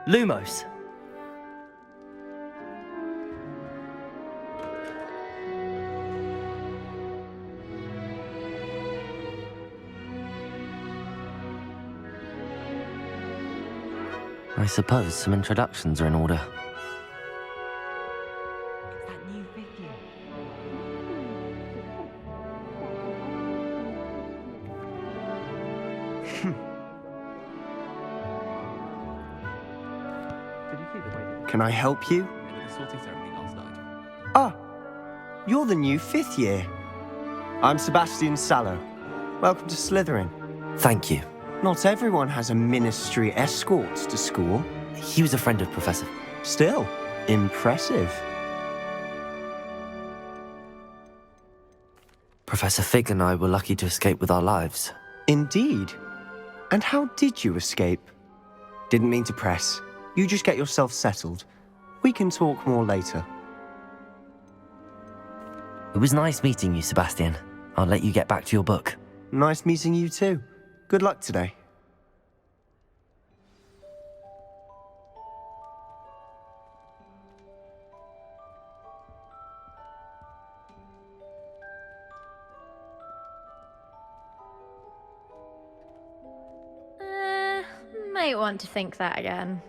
Lumos. I suppose some introductions are in order. That new video. Can I help you? The sorting ceremony last night. Ah, you're the new 5th year. I'm Sebastian Sallow. Welcome to Slytherin. Thank you. Not everyone has a ministry escort to school. He was a friend of Professor. Still, impressive. Professor Fig and I were lucky to escape with our lives. Indeed. And how did you escape? Didn't mean to press. You just get yourself settled. We can talk more later. It was nice meeting you, Sebastian. I'll let you get back to your book. Nice meeting you too. Good luck today. Might want to think that again.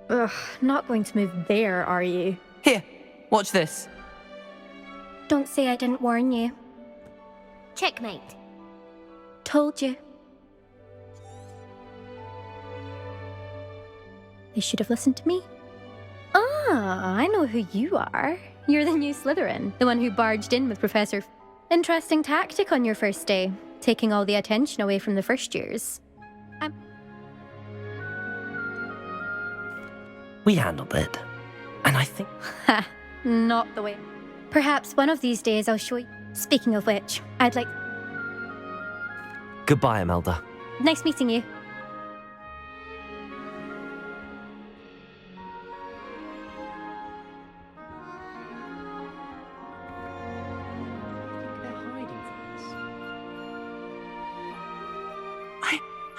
Ugh, not going to move there, are you? Here, watch this. Don't say I didn't warn you. Checkmate. Told you. They should have listened to me. Ah, I know who you are. You're the new Slytherin, the one who barged in with Professor Interesting tactic on your first day, taking all the attention away from the first years. We handled it. And I think... Ha, not the way. Perhaps one of these days I'll show you. Speaking of which, I'd like... Goodbye, Imelda. Nice meeting you.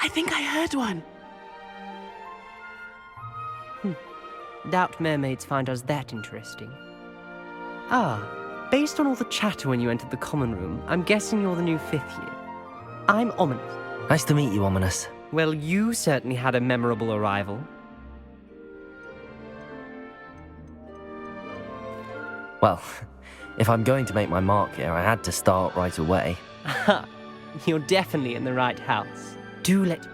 I think I heard one. Doubt mermaids find us that interesting. Ah, based on all the chatter when you entered the common room, I'm guessing you're the new 5th year. I'm Ominous. Nice to meet you, Ominous. Well, you certainly had a memorable arrival. Well, if I'm going to make my mark here, I had to start right away. Aha, you're definitely in the right house. Do let...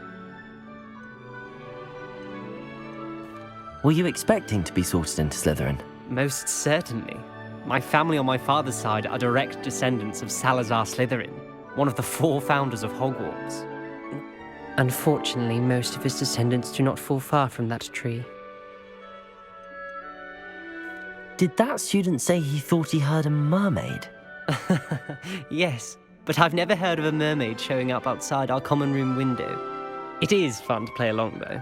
Were you expecting to be sorted into Slytherin? Most certainly. My family on my father's side are direct descendants of Salazar Slytherin, one of the 4 founders of Hogwarts. Unfortunately, most of his descendants do not fall far from that tree. Did that student say he thought he heard a mermaid? Yes, but I've never heard of a mermaid showing up outside our common room window. It is fun to play along, though.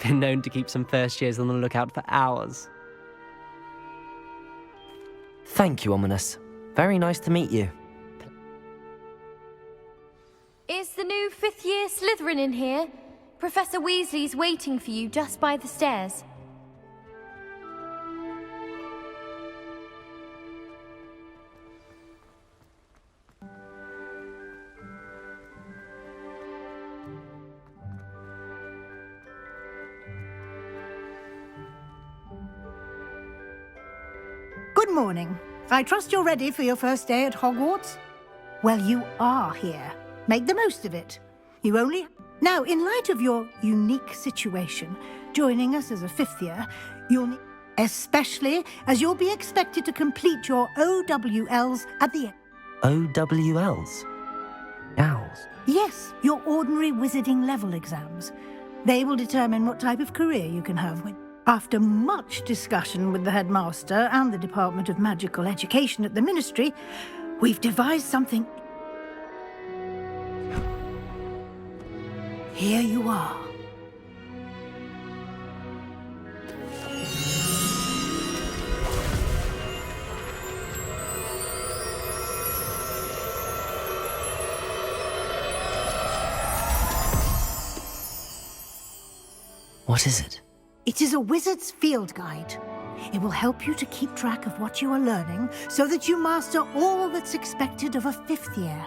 Been known to keep some first years on the lookout for hours. Thank you, Ominous. Very nice to meet you. Is the new 5th year Slytherin in here? Professor Weasley's waiting for you just by the stairs. Good morning. I trust you're ready for your first day at Hogwarts? Well, you are here. Make the most of it. You only... Now, in light of your unique situation, joining us as a 5th year, you'll need... Especially as you'll be expected to complete your OWLs at the end. OWLs? Owls? Yes, your ordinary wizarding level exams. They will determine what type of career you can have when... After much discussion with the headmaster and the Department of Magical Education at the Ministry, we've devised something... Here you are. What is it? It is a wizard's field guide. It will help you to keep track of what you are learning so that you master all that's expected of a 5th year.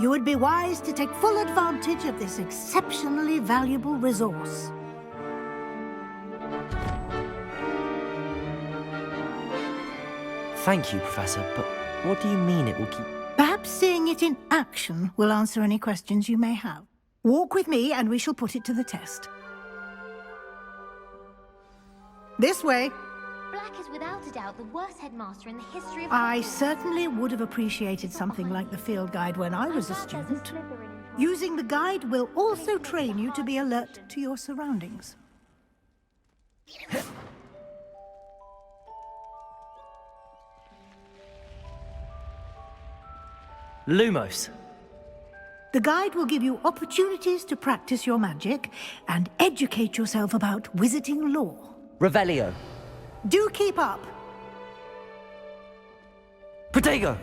You would be wise to take full advantage of this exceptionally valuable resource. Thank you, Professor, but what do you mean it will keep... Perhaps seeing it in action will answer any questions you may have. Walk with me and we shall put it to the test. This way. Black is without a doubt the worst headmaster in the history of I Hogwarts. certainly would have appreciated something like the field guide when I was a student. Using the guide will also train you to be alert to your surroundings. Lumos. The guide will give you opportunities to practice your magic and educate yourself about wizarding lore. Revelio. Do keep up. Protego.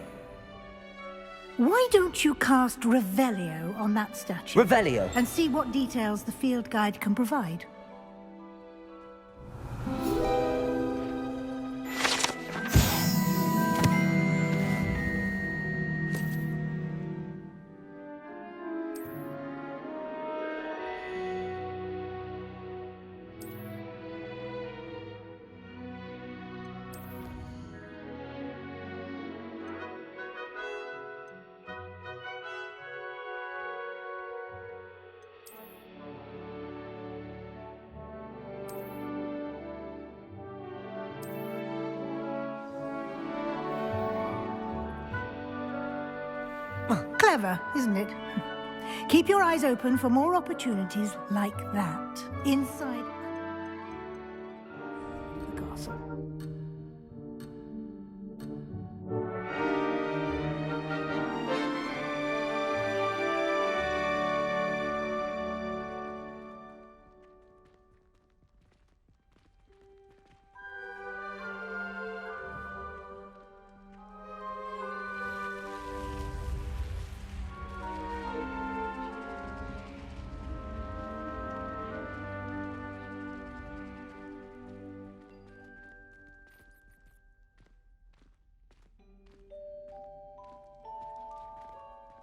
Why don't you cast Revelio on that statue? Revelio. And see what details the field guide can provide. Clever, isn't it? Keep your eyes open for more opportunities like that inside the castle.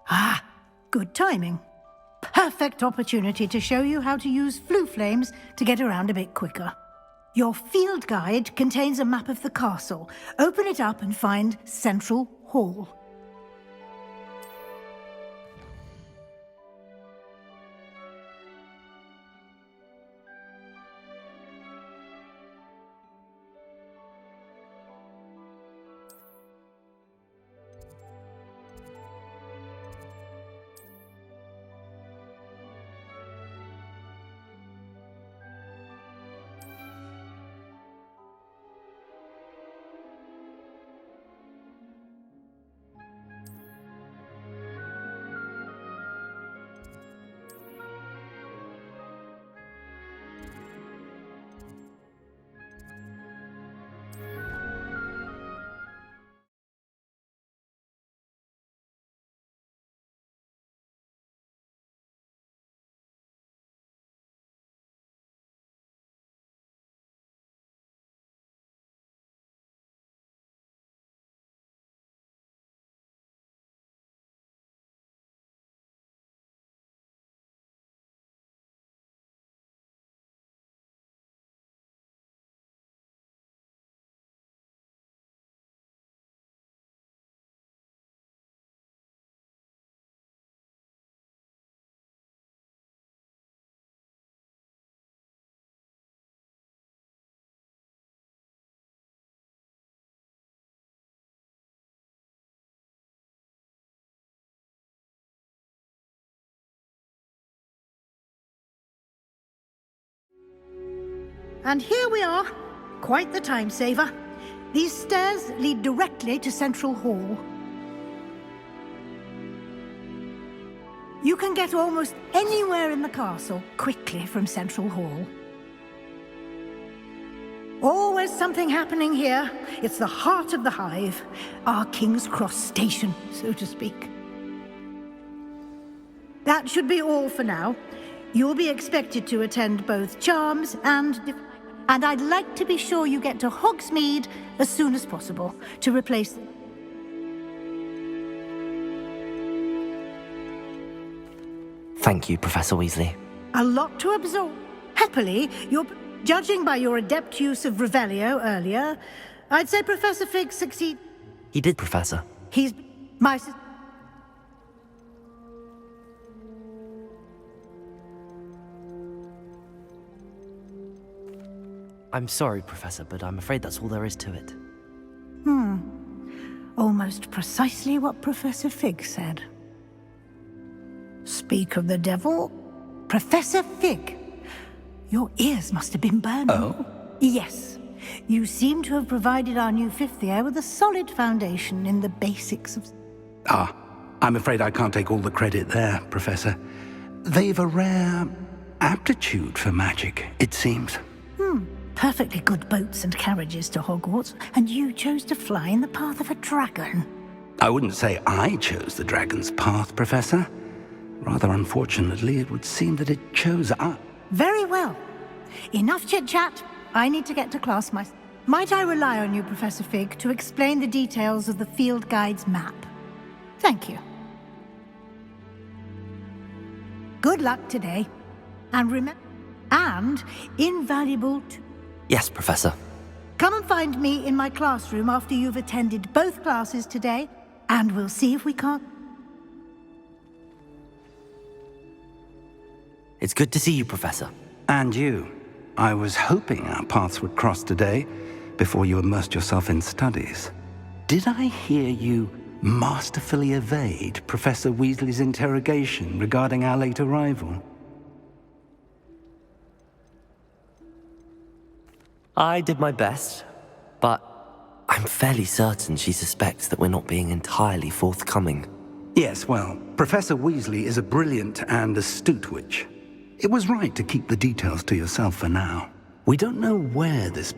Ah, good timing. Perfect opportunity to show you how to use flue flames to get around a bit quicker. Your field guide contains a map of the castle. Open it up and find Central Hall. And here we are. Quite the time saver. These stairs lead directly to Central Hall. You can get almost anywhere in the castle quickly from Central Hall. Always something happening here. It's the heart of the hive, our King's Cross station, so to speak. That should be all for now. You'll be expected to attend both charms and I'd like to be sure you get to Hogsmeade as soon as possible to replace... Thank you, Professor Weasley. A lot to absorb. Happily, judging by your adept use of Revelio earlier, I'd say Professor Fig succeed... He did, Professor. He's my... I'm sorry, Professor, but I'm afraid that's all there is to it. Almost precisely what Professor Fig said. Speak of the devil. Professor Fig, your ears must have been burning. Oh? Yes. You seem to have provided our new fifth year with a solid foundation in the basics of... Ah, I'm afraid I can't take all the credit there, Professor. They've a rare aptitude for magic, it seems. Perfectly good boats and carriages to Hogwarts, and you chose to fly in the path of a dragon. I wouldn't say I chose the dragon's path, Professor. Rather unfortunately, it would seem that it chose us. Very well. Enough chit-chat. I need to get to class myself. Might I rely on you, Professor Fig, to explain the details of the field guide's map? Thank you. Good luck today. And remember... And invaluable to... Yes, Professor. Come and find me in my classroom after you've attended both classes today, and we'll see if we can't... It's good to see you, Professor. And you. I was hoping our paths would cross today, before you immersed yourself in studies. Did I hear you masterfully evade Professor Weasley's interrogation regarding our late arrival? I did my best, but I'm fairly certain she suspects that we're not being entirely forthcoming. Yes, well, Professor Weasley is a brilliant and astute witch. It was right to keep the details to yourself for now. We don't know where this...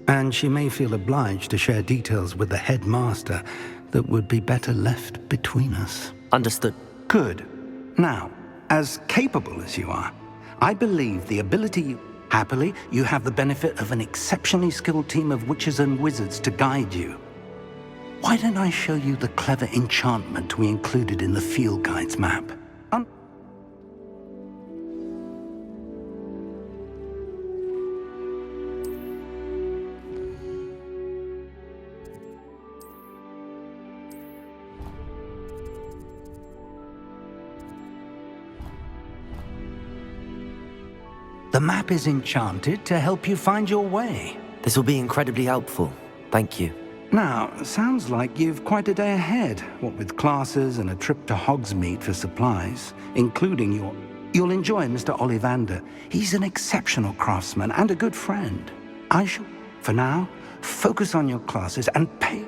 And she may feel obliged to share details with the headmaster that would be better left between us. Understood. Good. Now, as capable as you are, I believe the ability... Happily, you have the benefit of an exceptionally skilled team of witches and wizards to guide you. Why don't I show you the clever enchantment we included in the field guide's map? The map is enchanted to help you find your way. This will be incredibly helpful. Thank you. Now, sounds like you've quite a day ahead, what with classes and a trip to Hogsmeade for supplies, including your... You'll enjoy Mr. Ollivander. He's an exceptional craftsman and a good friend. I shall, for now, focus on your classes and pay...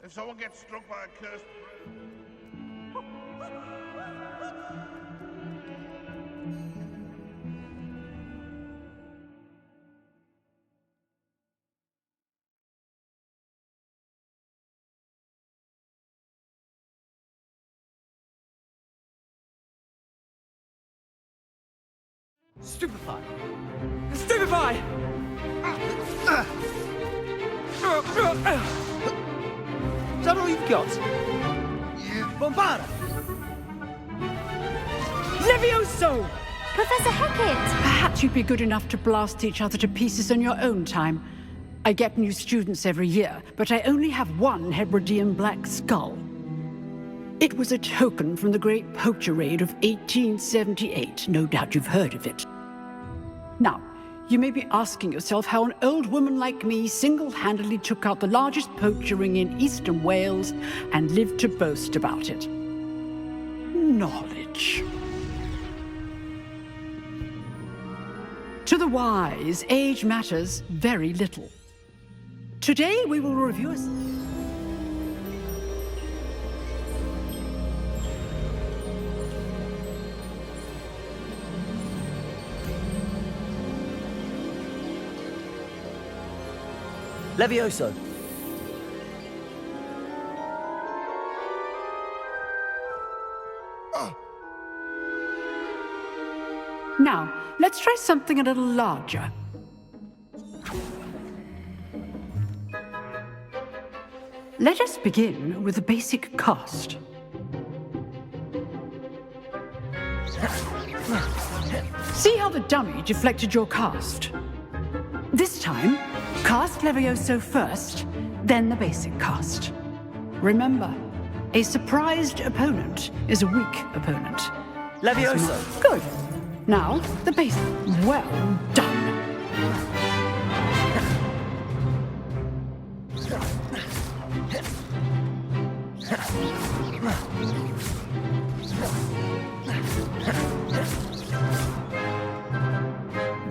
If someone gets struck by a cursed... Stupefy! Stupefy! Is that all you've got? Bombarda! Levioso! Professor Hecat! Perhaps you'd be good enough to blast each other to pieces in your own time. I get new students every year, but I only have one Hebridean black skull. It was a token from the Great Poacher Raid of 1878. No doubt you've heard of it. Now, you may be asking yourself how an old woman like me single-handedly took out the largest poacher ring in eastern Wales and lived to boast about it. Knowledge. To the wise, age matters very little. Today we will review Levioso. Now, let's try something a little larger. Let us begin with the basic cast. See how the dummy deflected your cast? This time, cast Levioso first, then the basic cast. Remember, a surprised opponent is a weak opponent. Levioso. Good. Now, the basic. Well done.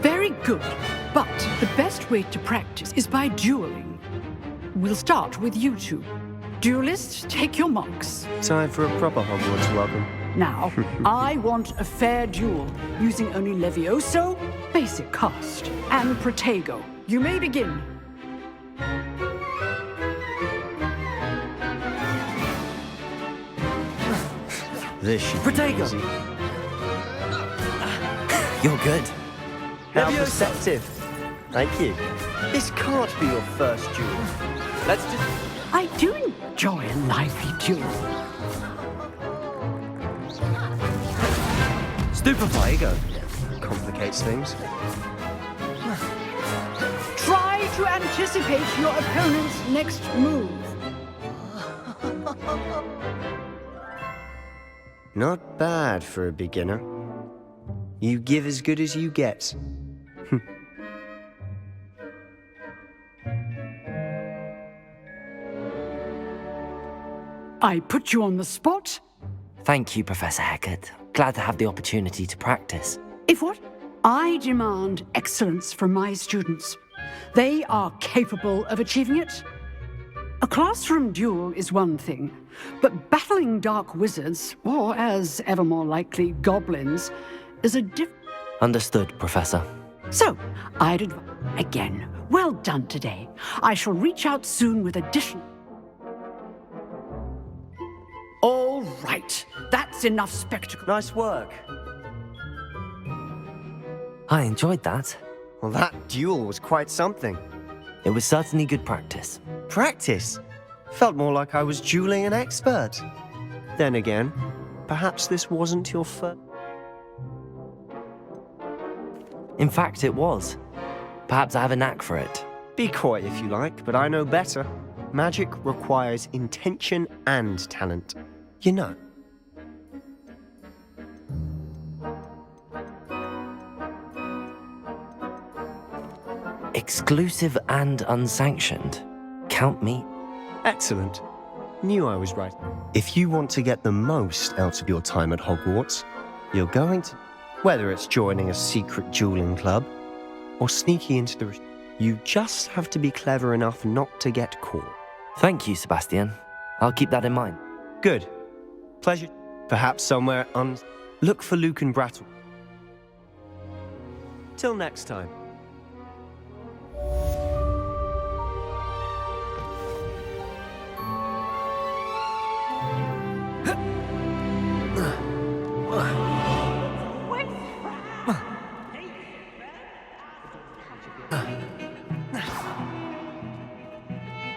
Very good. But the best way to practice is by dueling. We'll start with you two. Duelists, take your marks. Time for a proper Hogwarts welcome. Now, I want a fair duel, using only Levioso, basic cast, and Protego. You may begin. This should be Protego. easy. You're good. How Levioso. perceptive. Thank you. This can't be your first duel. Let's just... I do enjoy a lively duel. Stupefy. Ego complicates things. Try to anticipate your opponent's next move. Not bad for a beginner. You give as good as you get. I put you on the spot. Thank you, Professor Hecat. Glad to have the opportunity to practice. If what? I demand excellence from my students. They are capable of achieving it. A classroom duel is one thing, but battling dark wizards, or as ever more likely, goblins, is a Understood, Professor. So, I'd again, well done today. I shall reach out soon with additional... All right, that's enough spectacle. Nice work. I enjoyed that. Well, that duel was quite something. It was certainly good practice. Practice? Felt more like I was dueling an expert. Then again, perhaps this wasn't your first... In fact, it was. Perhaps I have a knack for it. Be coy if you like, but I know better. Magic requires intention and talent. You know. Exclusive and unsanctioned. Count me. Excellent. Knew I was right. If you want to get the most out of your time at Hogwarts, you're going to... Whether it's joining a secret dueling club or sneaking into the... You just have to be clever enough not to get caught. Thank you, Sebastian. I'll keep that in mind. Good. Pleasure. Perhaps somewhere on... Look for Luke and Brattle. Till next time.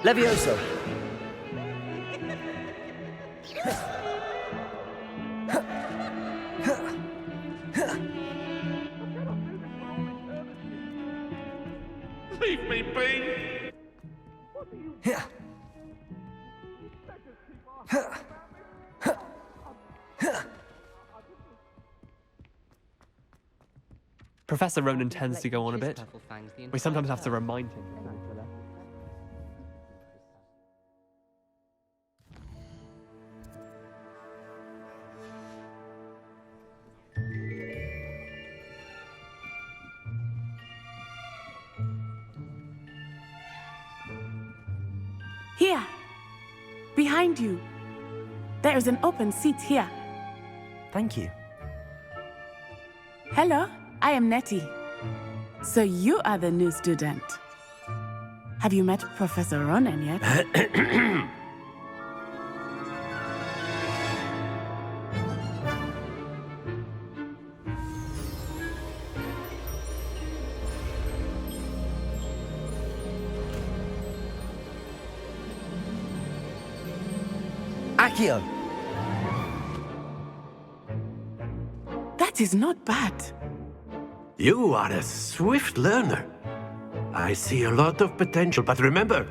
Levioso. Leave me be! Professor Ronan tends to go on a bit. We sometimes have to remind him. Here, behind you. There is an open seat here. Thank you. Hello, I am Nettie. So you are the new student. Have you met Professor Ronen yet? Accio! That is not bad. You are a swift learner. I see a lot of potential, but remember,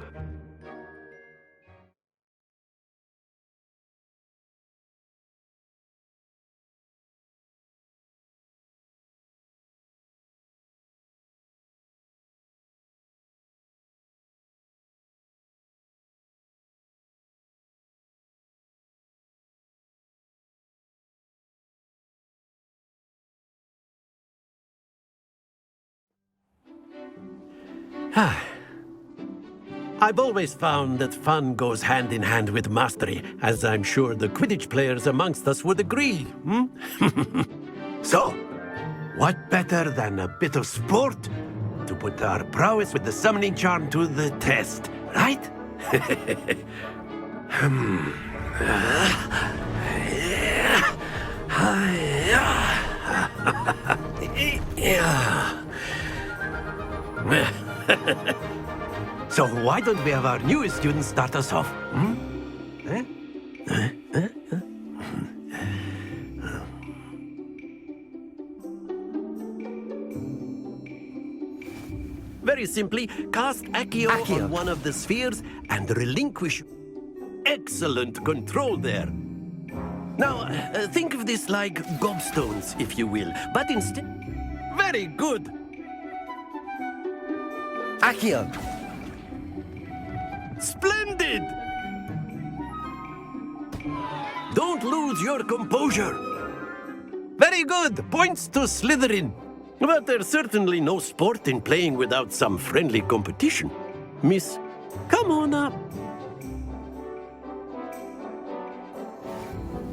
I've always found that fun goes hand in hand with mastery, as I'm sure the Quidditch players amongst us would agree. So, what better than a bit of sport to put our prowess with the summoning charm to the test, right? So why don't we have our newest student start us off? Very simply, cast Accio on one of the spheres and relinquish. Excellent control there. Now, think of this like gobstones, if you will, but instead... Very good! Accio! Splendid! Don't lose your composure. Very good! Points to Slytherin. But there's certainly no sport in playing without some friendly competition. Miss, come on up.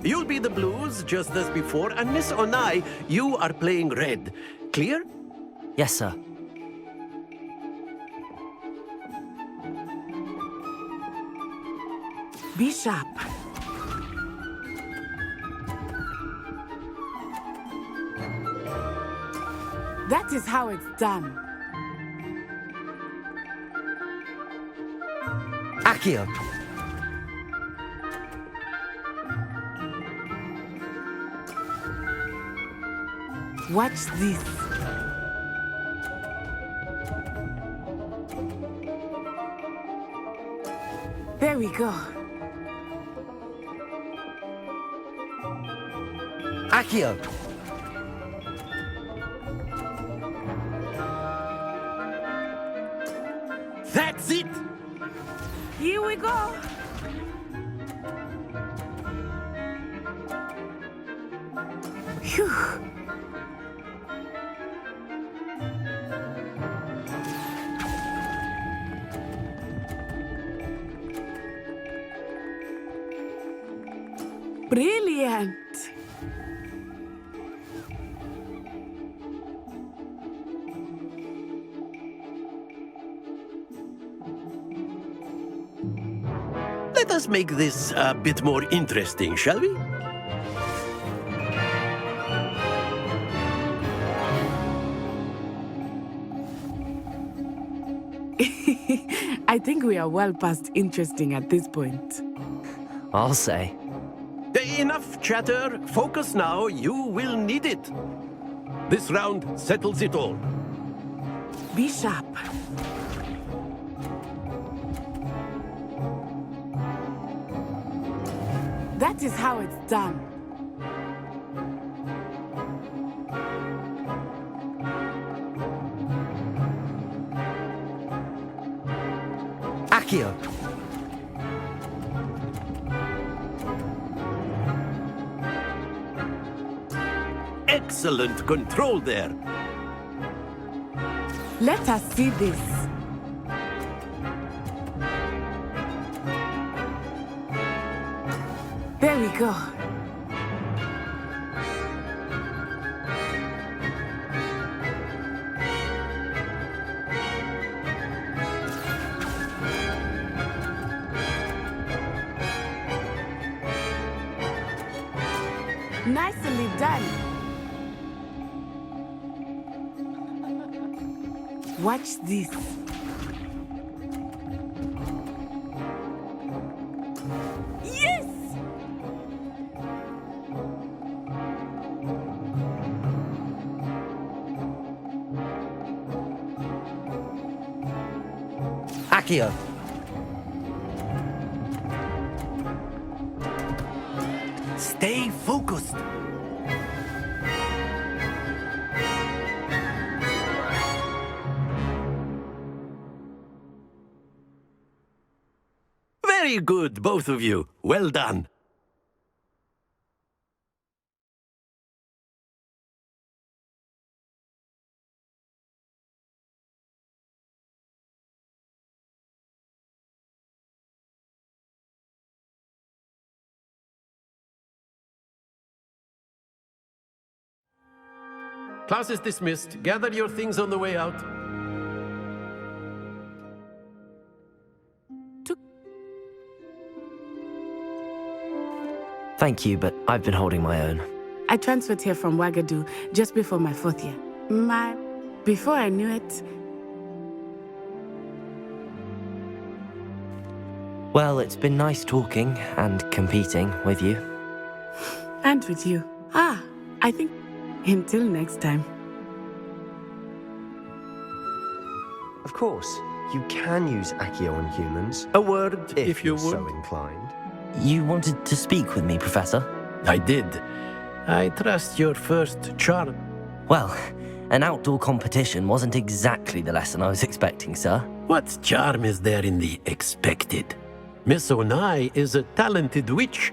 You'll be the blues, just as before, and Miss Uznai, you are playing red. Clear? Yes, sir. Be sharp. That is how it's done. Accio! Watch this. There we go. Accio! That's it! Here we go. Phew. Brilliant. Let us make this a bit more interesting, shall we? I think we are well past interesting at this point. I'll say. Enough chatter. Focus now. You will need it. This round settles it all. Be sharp. That is how it's done. Accio! Excellent control there. Let us see this. There we go. Nicely done. Watch this. Yes! Accio. Stay focused. Very good, both of you. Well done. Class is dismissed. Gather your things on the way out. Thank you, but I've been holding my own. I transferred here from Ouagadougou just before my 4th year. Before I knew it... Well, it's been nice talking and competing with you. And with you. I think until next time. Of course, you can use Accio on humans. A word, if you you're would. so inclined. You wanted to speak with me, Professor? I did. I trust your first charm. Well, an outdoor competition wasn't exactly the lesson I was expecting, sir. What charm is there in the expected? Miss Uznai is a talented witch.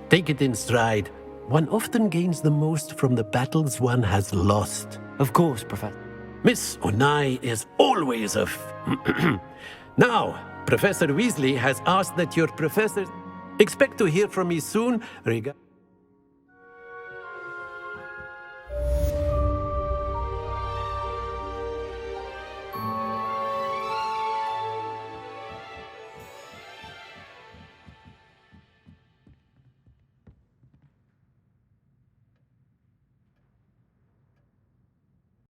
Take it in stride. One often gains the most from the battles one has lost. Of course, Professor. Miss Uznai is always a Now, Professor Weasley has asked that your professors expect to hear from me soon regarding...